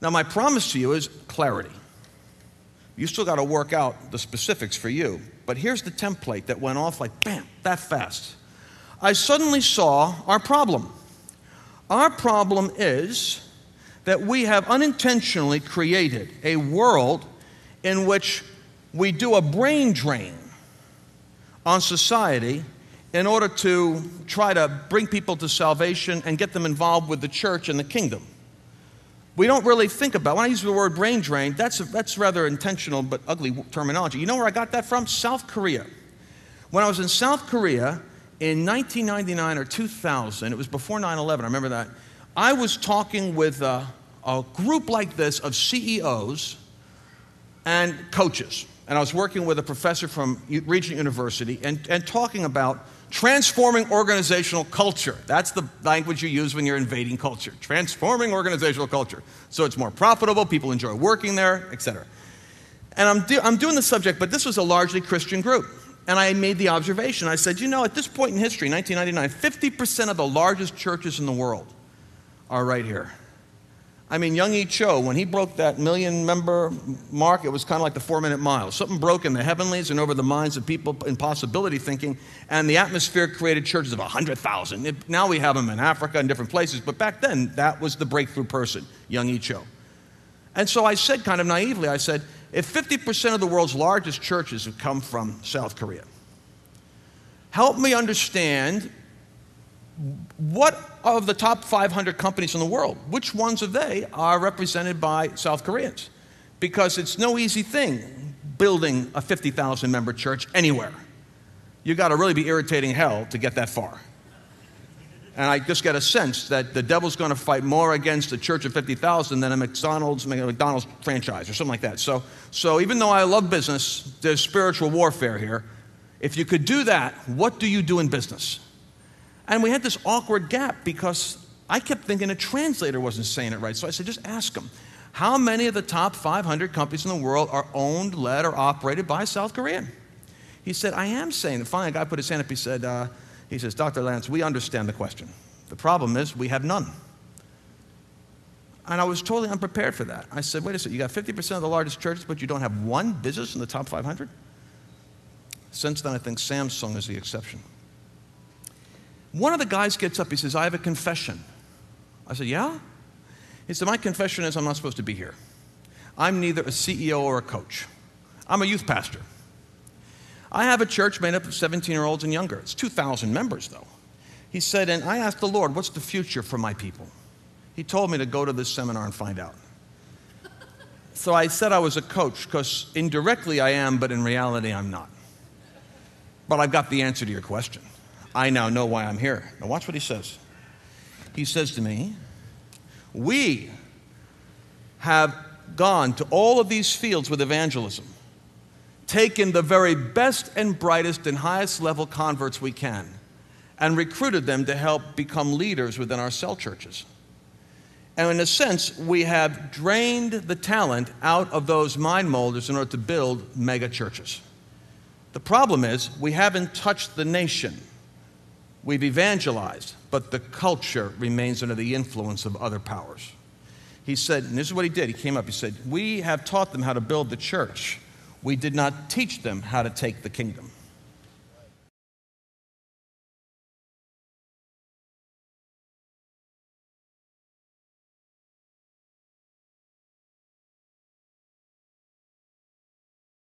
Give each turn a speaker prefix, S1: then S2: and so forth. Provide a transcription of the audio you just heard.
S1: Now, my promise to you is clarity. You still got to work out the specifics for you. But here's the template that went off like, bam, that fast. I suddenly saw our problem. Our problem is that we have unintentionally created a world in which we do a brain drain on society in order to try to bring people to salvation and get them involved with the church and the kingdom. We don't really think about, when I use the word brain drain, that's rather intentional but ugly terminology. You know where I got that from? South Korea. When I was in South Korea in 1999 or 2000, it was before 9/11, I remember that, I was talking with a group like this of CEOs and coaches. And I was working with a professor from Regent University and talking about transforming organizational culture. That's the language you use when you're invading culture. Transforming organizational culture. So it's more profitable, people enjoy working there, etc. And I'm doing the subject, but this was a largely Christian group. And I made the observation. I said, you know, at this point in history, 1999, 50% of the largest churches in the world are right here. I mean, Young-E Cho, when he broke that million-member mark, it was kind of like the 4-minute mile. Something broke in the heavenlies and over the minds of people in possibility thinking, and the atmosphere created churches of 100,000. Now we have them in Africa and different places, but back then, that was the breakthrough person, Young-E Cho. And so I said kind of naively, I said, if 50% of the world's largest churches have come from South Korea, help me understand what of the top 500 companies in the world, which ones of they are represented by South Koreans? Because it's no easy thing building a 50,000 member church anywhere. You got to really be irritating hell to get that far. And I just get a sense that the devil's going to fight more against a church of 50,000 than a McDonald's franchise or something like that. So even though I love business, there's spiritual warfare here. If you could do that, what do you do in business? And we had this awkward gap because I kept thinking a translator wasn't saying it right. So I said, just ask them, how many of the top 500 companies in the world are owned, led, or operated by South Korean? He said, I am saying it. Finally, a guy put his hand up. He says, Dr. Lance, we understand the question. The problem is we have none. And I was totally unprepared for that. I said, wait a second, you got 50% of the largest churches, but you don't have one business in the top 500? Since then, I think Samsung is the exception. One of the guys gets up, he says, I have a confession. I said, yeah? He said, my confession is I'm not supposed to be here. I'm neither a CEO or a coach. I'm a youth pastor. I have a church made up of 17-year-olds and younger. It's 2,000 members, though. He said, and I asked the Lord, what's the future for my people? He told me to go to this seminar and find out. So I said I was a coach, because indirectly I am, but in reality I'm not. But I've got the answer to your question. I now know why I'm here. Now watch what he says. He says to me, we have gone to all of these fields with evangelism, taken the very best and brightest and highest level converts we can, and recruited them to help become leaders within our cell churches. And in a sense, we have drained the talent out of those mind molders in order to build mega churches. The problem is we haven't touched the nation. We've evangelized, but the culture remains under the influence of other powers. He said, and this is what he did. He came up, he said, we have taught them how to build the church. We did not teach them how to take the kingdom.